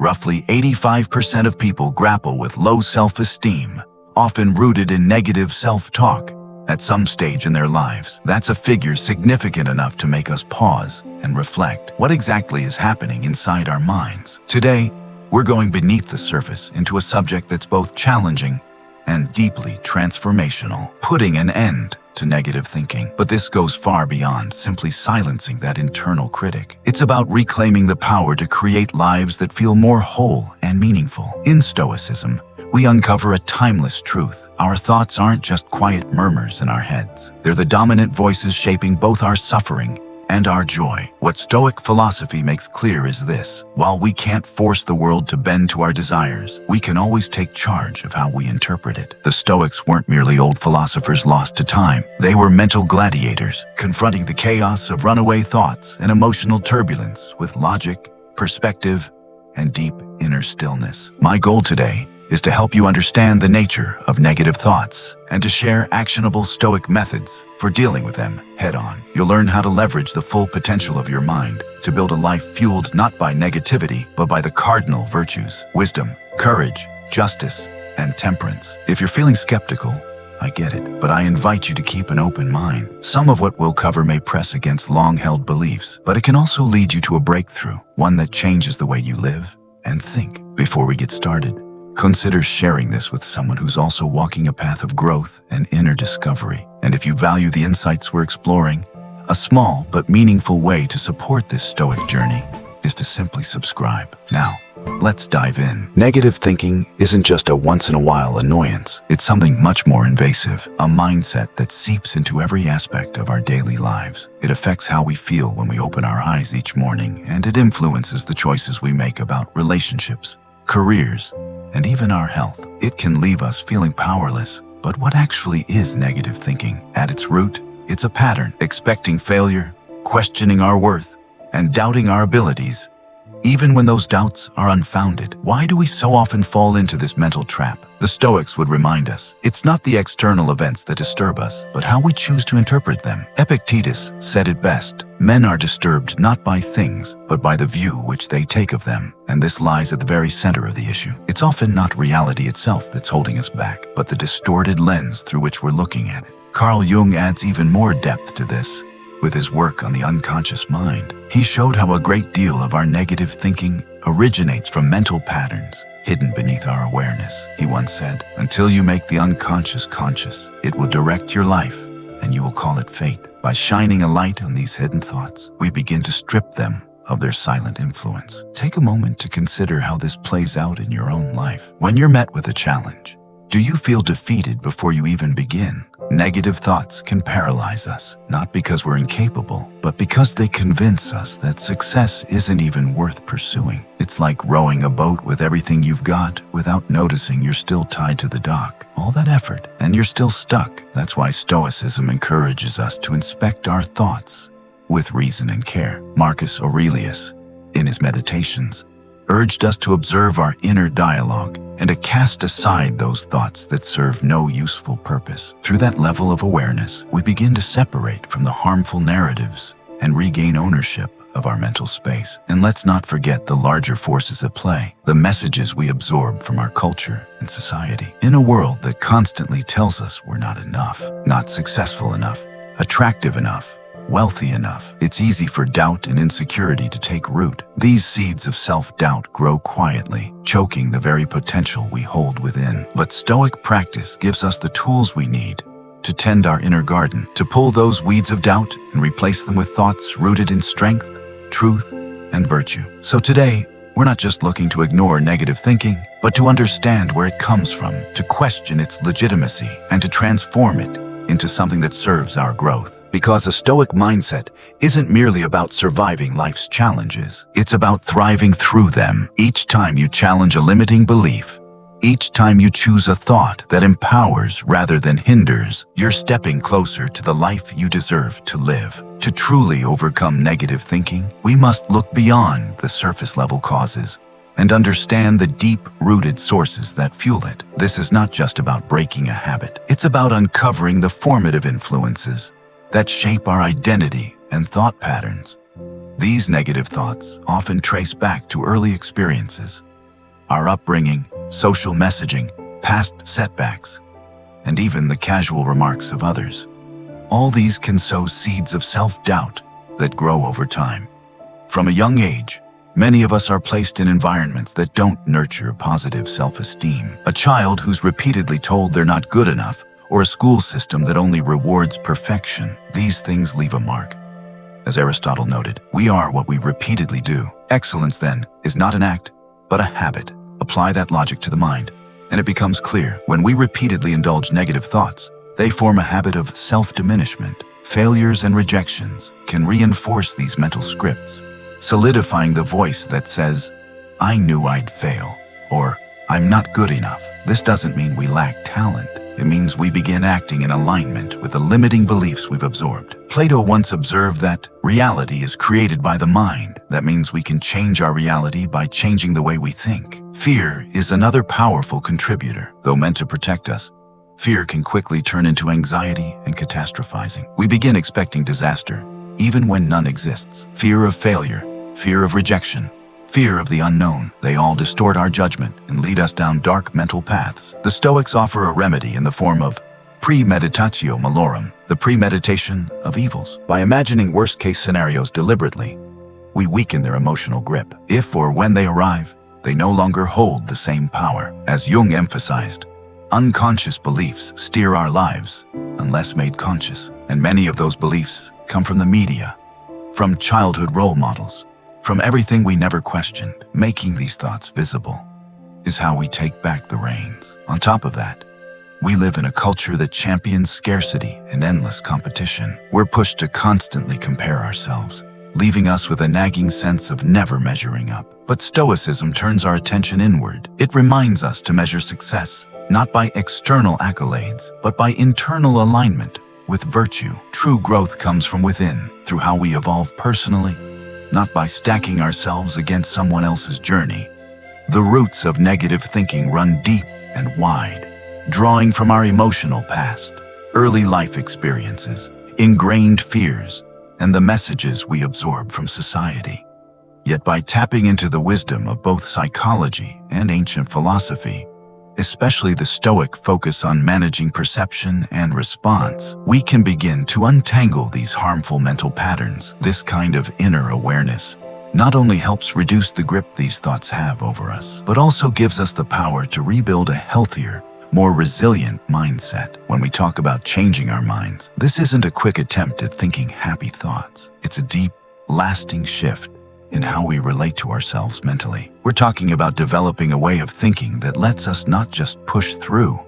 Roughly 85% of people grapple with low self-esteem, often rooted in negative self-talk at some stage in their lives. That's a figure significant enough to make us pause and reflect. What exactly is happening inside our minds? Today, we're going beneath the surface into a subject that's both challenging and deeply transformational, putting an end to negative thinking. But this goes far beyond simply silencing that internal critic. It's about reclaiming the power to create lives that feel more whole and meaningful. In Stoicism, we uncover a timeless truth. Our thoughts aren't just quiet murmurs in our heads. They're the dominant voices shaping both our suffering and our joy. What Stoic philosophy makes clear is this: while we can't force the world to bend to our desires, we can always take charge of how we interpret it. The Stoics weren't merely old philosophers lost to time. They were mental gladiators, confronting the chaos of runaway thoughts and emotional turbulence with logic, perspective, and deep inner stillness. My goal today is to help you understand the nature of negative thoughts and to share actionable Stoic methods for dealing with them head-on. You'll learn how to leverage the full potential of your mind to build a life fueled not by negativity, but by the cardinal virtues: wisdom, courage, justice, and temperance. If you're feeling skeptical, I get it, but I invite you to keep an open mind. Some of what we'll cover may press against long-held beliefs, but it can also lead you to a breakthrough, one that changes the way you live and think. Before we get started, consider sharing this with someone who's also walking a path of growth and inner discovery. And if you value the insights we're exploring, a small but meaningful way to support this Stoic journey is to simply subscribe. Now, let's dive in. Negative thinking isn't just a once-in-a-while annoyance. It's something much more invasive, a mindset that seeps into every aspect of our daily lives. It affects how we feel when we open our eyes each morning, and it influences the choices we make about relationships, careers, and even our health. It can leave us feeling powerless. But what actually is negative thinking? At its root, it's a pattern: expecting failure, questioning our worth, and doubting our abilities, even when those doubts are unfounded. Why do we so often fall into this mental trap? The Stoics would remind us, it's not the external events that disturb us, but how we choose to interpret them. Epictetus said it best: men are disturbed not by things, but by the view which they take of them. And this lies at the very center of the issue. It's often not reality itself that's holding us back, but the distorted lens through which we're looking at it. Carl Jung adds even more depth to this with his work on the unconscious mind. He showed how a great deal of our negative thinking originates from mental patterns hidden beneath our awareness. He once said, "Until you make the unconscious conscious, it will direct your life, and you will call it fate." By shining a light on these hidden thoughts, we begin to strip them of their silent influence. Take a moment to consider how this plays out in your own life. When you're met with a challenge, do you feel defeated before you even begin? Negative thoughts can paralyze us, not because we're incapable, but because they convince us that success isn't even worth pursuing. It's like rowing a boat with everything you've got without noticing you're still tied to the dock. All that effort, and you're still stuck. That's why Stoicism encourages us to inspect our thoughts with reason and care. Marcus Aurelius, in his Meditations, urged us to observe our inner dialogue and to cast aside those thoughts that serve no useful purpose. Through that level of awareness, we begin to separate from the harmful narratives and regain ownership of our mental space. And let's not forget the larger forces at play, the messages we absorb from our culture and society. In a world that constantly tells us we're not enough, not successful enough, attractive enough, wealthy enough, it's easy for doubt and insecurity to take root. These seeds of self-doubt grow quietly, choking the very potential we hold within. But Stoic practice gives us the tools we need to tend our inner garden, to pull those weeds of doubt and replace them with thoughts rooted in strength, truth, and virtue. So today, we're not just looking to ignore negative thinking, but to understand where it comes from, to question its legitimacy, and to transform it into something that serves our growth. Because a Stoic mindset isn't merely about surviving life's challenges, it's about thriving through them. Each time you challenge a limiting belief, each time you choose a thought that empowers rather than hinders, you're stepping closer to the life you deserve to live. To truly overcome negative thinking, we must look beyond the surface-level causes and understand the deep-rooted sources that fuel it. This is not just about breaking a habit. It's about uncovering the formative influences that shape our identity and thought patterns. These negative thoughts often trace back to early experiences, our upbringing, social messaging, past setbacks, and even the casual remarks of others. All these can sow seeds of self-doubt that grow over time. From a young age, many of us are placed in environments that don't nurture positive self-esteem. A child who's repeatedly told they're not good enough, or a school system that only rewards perfection. These things leave a mark. As Aristotle noted, we are what we repeatedly do. Excellence, then, is not an act, but a habit. Apply that logic to the mind, and it becomes clear when we repeatedly indulge negative thoughts, they form a habit of self-diminishment. Failures and rejections can reinforce these mental scripts, solidifying the voice that says, "I knew I'd fail," or "I'm not good enough." This doesn't mean we lack talent. It means we begin acting in alignment with the limiting beliefs we've absorbed. Plato once observed that reality is created by the mind. That means we can change our reality by changing the way we think. Fear is another powerful contributor. Though meant to protect us, fear can quickly turn into anxiety and catastrophizing. We begin expecting disaster, even when none exists. Fear of failure, fear of rejection, fear of the unknown. They all distort our judgment and lead us down dark mental paths. The Stoics offer a remedy in the form of premeditatio malorum, the premeditation of evils. By imagining worst-case scenarios deliberately, we weaken their emotional grip. If or when they arrive, they no longer hold the same power. As Jung emphasized, unconscious beliefs steer our lives unless made conscious. And many of those beliefs come from the media, from childhood role models, from everything we never questioned. Making these thoughts visible is how we take back the reins. On top of that, we live in a culture that champions scarcity and endless competition. We're pushed to constantly compare ourselves, leaving us with a nagging sense of never measuring up. But Stoicism turns our attention inward. It reminds us to measure success, not by external accolades, but by internal alignment with virtue. True growth comes from within, through how we evolve personally, not by stacking ourselves against someone else's journey. The roots of negative thinking run deep and wide, drawing from our emotional past, early life experiences, ingrained fears, and the messages we absorb from society. Yet by tapping into the wisdom of both psychology and ancient philosophy, especially the Stoic focus on managing perception and response, we can begin to untangle these harmful mental patterns. This kind of inner awareness not only helps reduce the grip these thoughts have over us, but also gives us the power to rebuild a healthier, more resilient mindset. When we talk about changing our minds, this isn't a quick attempt at thinking happy thoughts. It's a deep, lasting shift in how we relate to ourselves mentally. We're talking about developing a way of thinking that lets us not just push through,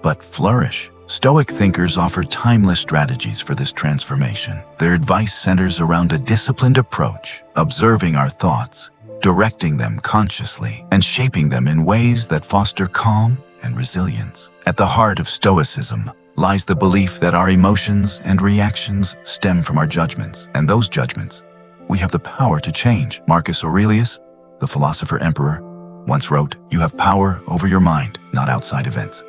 but flourish. Stoic thinkers offer timeless strategies for this transformation. Their advice centers around a disciplined approach, observing our thoughts, directing them consciously, and shaping them in ways that foster calm and resilience. At the heart of Stoicism lies the belief that our emotions and reactions stem from our judgments, and those judgments we have the power to change. Marcus Aurelius, the philosopher-emperor, once wrote, "You have power over your mind, not outside events."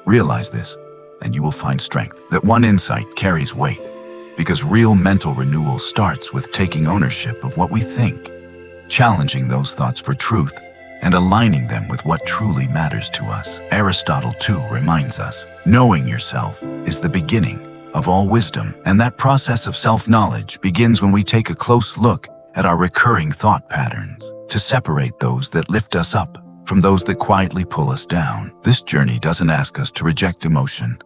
Realize this, and you will find strength. That one insight carries weight, because real mental renewal starts with taking ownership of what we think, challenging those thoughts for truth, and aligning them with what truly matters to us. Aristotle, too, reminds us, knowing yourself is the beginning of all wisdom, and that process of self-knowledge begins when we take a close look at our recurring thought patterns, to separate those that lift us up from those that quietly pull us down. This journey doesn't ask us to reject emotion,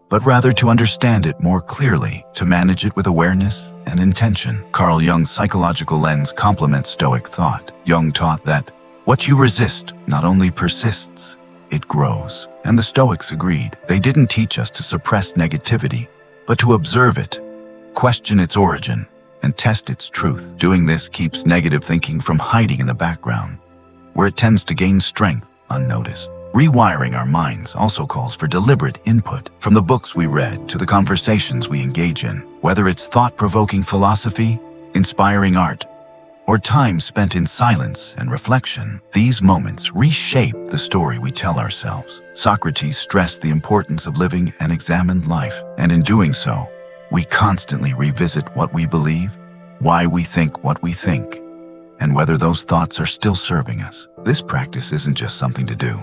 but rather to understand it more clearly, to manage it with awareness and intention. Carl Jung's psychological lens complements Stoic thought. Jung taught that what you resist not only persists, it grows. And the Stoics agreed. They didn't teach us to suppress negativity, but to observe it, question its origin, and test its truth. Doing this keeps negative thinking from hiding in the background, where it tends to gain strength unnoticed. Rewiring our minds also calls for deliberate input, from the books we read to the conversations we engage in. Whether it's thought-provoking philosophy, inspiring art, or time spent in silence and reflection, these moments reshape the story we tell ourselves. Socrates stressed the importance of living an examined life, and in doing so, we constantly revisit what we believe, why we think what we think, and whether those thoughts are still serving us. This practice isn't just something to do.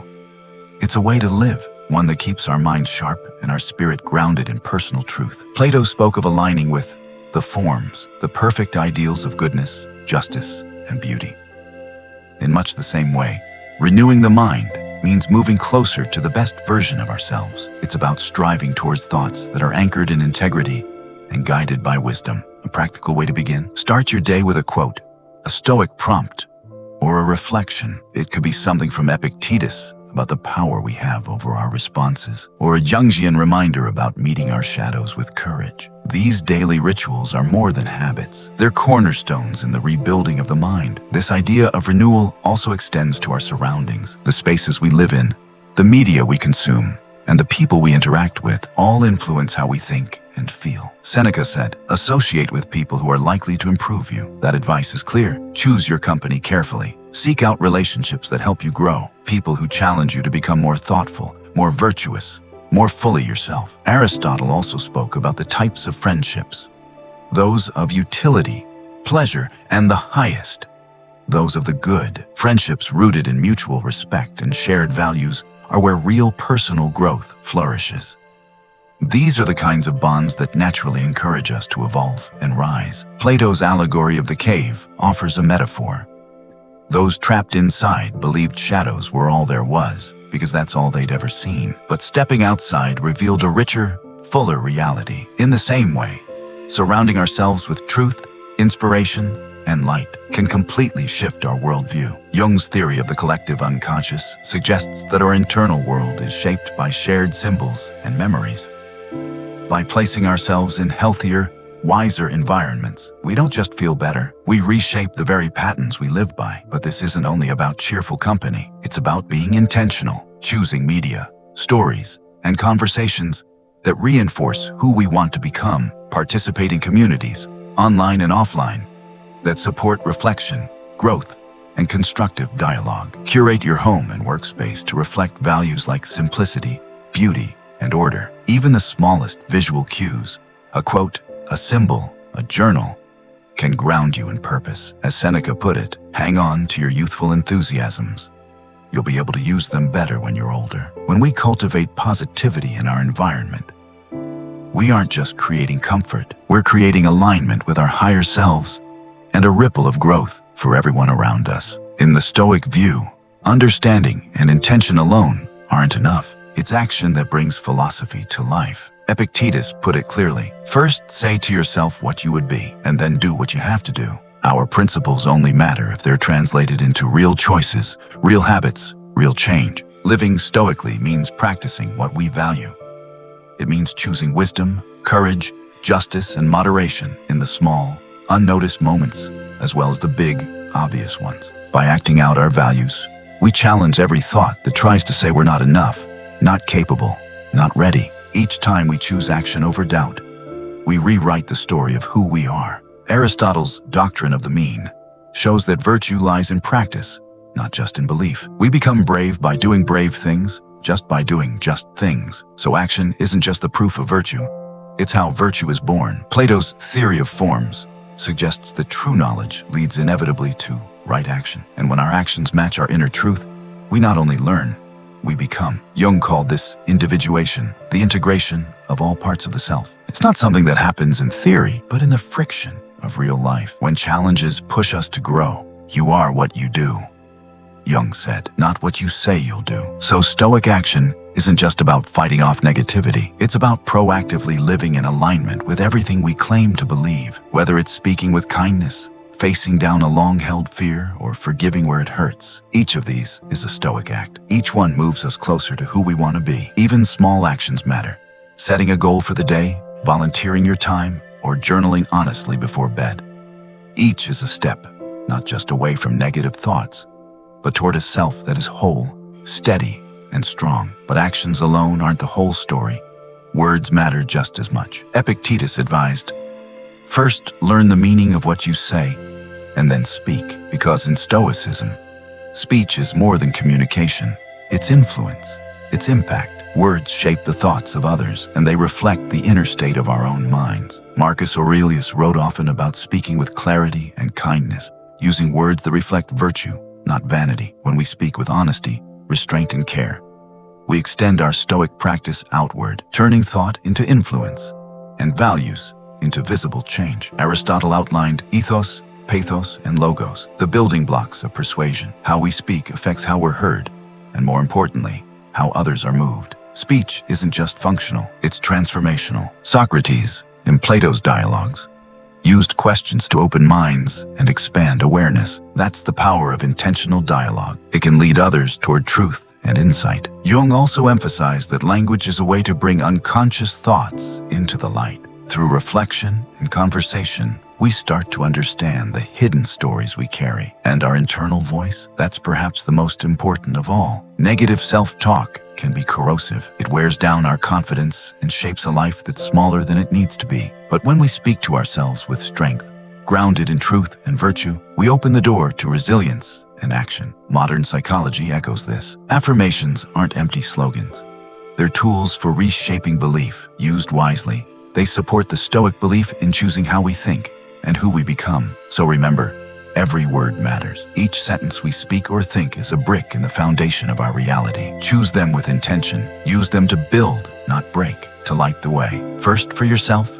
It's a way to live, one that keeps our mind sharp and our spirit grounded in personal truth. Plato spoke of aligning with the forms, the perfect ideals of goodness, justice, and beauty. In much the same way, renewing the mind means moving closer to the best version of ourselves. It's about striving towards thoughts that are anchored in integrity and guided by wisdom. A practical way to begin: start your day with a quote, a Stoic prompt, or a reflection. It could be something from Epictetus about the power we have over our responses, or a Jungian reminder about meeting our shadows with courage. These daily rituals are more than habits. They're cornerstones in the rebuilding of the mind. This idea of renewal also extends to our surroundings. The spaces we live in, the media we consume, and the people we interact with all influence how we think and feel. Seneca said, "Associate with people who are likely to improve you." That advice is clear. Choose your company carefully. Seek out relationships that help you grow, people who challenge you to become more thoughtful, more virtuous, more fully yourself. Aristotle also spoke about the types of friendships: those of utility, pleasure, and the highest, those of the good. Friendships rooted in mutual respect and shared values are where real personal growth flourishes. These are the kinds of bonds that naturally encourage us to evolve and rise. Plato's allegory of the cave offers a metaphor. Those trapped inside believed shadows were all there was, because that's all they'd ever seen. But stepping outside revealed a richer, fuller reality. In the same way, surrounding ourselves with truth, inspiration, and light can completely shift our worldview. Jung's theory of the collective unconscious suggests that our internal world is shaped by shared symbols and memories. By placing ourselves in healthier, wiser environments, we don't just feel better, we reshape the very patterns we live by. But this isn't only about cheerful company. It's about being intentional, choosing media, stories, and conversations that reinforce who we want to become, participate in communities, online and offline, that support reflection, growth, and constructive dialogue. Curate your home and workspace to reflect values like simplicity, beauty, and order. Even the smallest visual cues, a quote, a symbol, a journal, can ground you in purpose. As Seneca put it, hang on to your youthful enthusiasms. You'll be able to use them better when you're older. When we cultivate positivity in our environment, we aren't just creating comfort, we're creating alignment with our higher selves and a ripple of growth for everyone around us. In the Stoic view, understanding and intention alone aren't enough. It's action that brings philosophy to life. Epictetus put it clearly: first say to yourself what you would be, and then do what you have to do. Our principles only matter if they're translated into real choices, real habits, real change. Living stoically means practicing what we value. It means choosing wisdom, courage, justice, and moderation in the small, unnoticed moments, as well as the big, obvious ones. By acting out our values, we challenge every thought that tries to say we're not enough, not capable, not ready. Each time we choose action over doubt, we rewrite the story of who we are. Aristotle's doctrine of the mean shows that virtue lies in practice, not just in belief. We become brave by doing brave things, just by doing just things. So action isn't just the proof of virtue, it's how virtue is born. Plato's theory of forms suggests that true knowledge leads inevitably to right action. And when our actions match our inner truth, we not only learn, we become. Jung called this individuation, the integration of all parts of the self. It's not something that happens in theory, but in the friction of real life. When challenges push us to grow, you are what you do, Jung said, not what you say you'll do. So Stoic action isn't just about fighting off negativity. It's about proactively living in alignment with everything we claim to believe, whether it's speaking with kindness, facing down a long-held fear, or forgiving where it hurts. Each of these is a Stoic act. Each one moves us closer to who we want to be. Even small actions matter. Setting a goal for the day, volunteering your time, or journaling honestly before bed. Each is a step, not just away from negative thoughts, but toward a self that is whole, steady, and strong. But actions alone aren't the whole story. Words matter just as much. Epictetus advised, first learn the meaning of what you say, and then speak. Because in Stoicism, speech is more than communication. It's influence, it's impact. Words shape the thoughts of others, and they reflect the inner state of our own minds. Marcus Aurelius wrote often about speaking with clarity and kindness, using words that reflect virtue, not vanity. When we speak with honesty, restraint, and care, we extend our Stoic practice outward, turning thought into influence and values into visible change. Aristotle outlined ethos, pathos, and logos, the building blocks of persuasion. How we speak affects how we're heard, and more importantly, how others are moved. Speech isn't just functional, it's transformational. Socrates, in Plato's dialogues, used questions to open minds and expand awareness. That's the power of intentional dialogue. It can lead others toward truth and insight. Jung also emphasized that language is a way to bring unconscious thoughts into the light. Through reflection and conversation, we start to understand the hidden stories we carry. And our internal voice, that's perhaps the most important of all. Negative self-talk can be corrosive. It wears down our confidence and shapes a life that's smaller than it needs to be. But when we speak to ourselves with strength, grounded in truth and virtue, we open the door to resilience and action. Modern psychology echoes this. Affirmations aren't empty slogans. They're tools for reshaping belief. Used wisely, they support the Stoic belief in choosing how we think and who we become. So remember, every word matters. Each sentence we speak or think is a brick in the foundation of our reality. Choose them with intention. Use them to build, not break, to light the way. First for yourself,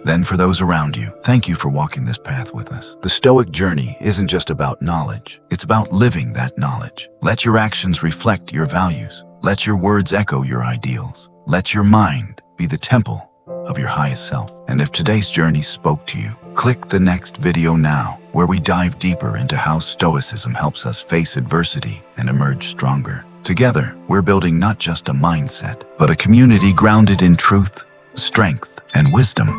then for those around you. Thank you for walking this path with us. The Stoic journey isn't just about knowledge. It's about living that knowledge. Let your actions reflect your values. Let your words echo your ideals. Let your mind be the temple of your highest self. And if today's journey spoke to you, click the next video now, where we dive deeper into how Stoicism helps us face adversity and emerge stronger. Together, we're building not just a mindset, but a community grounded in truth, strength, and wisdom.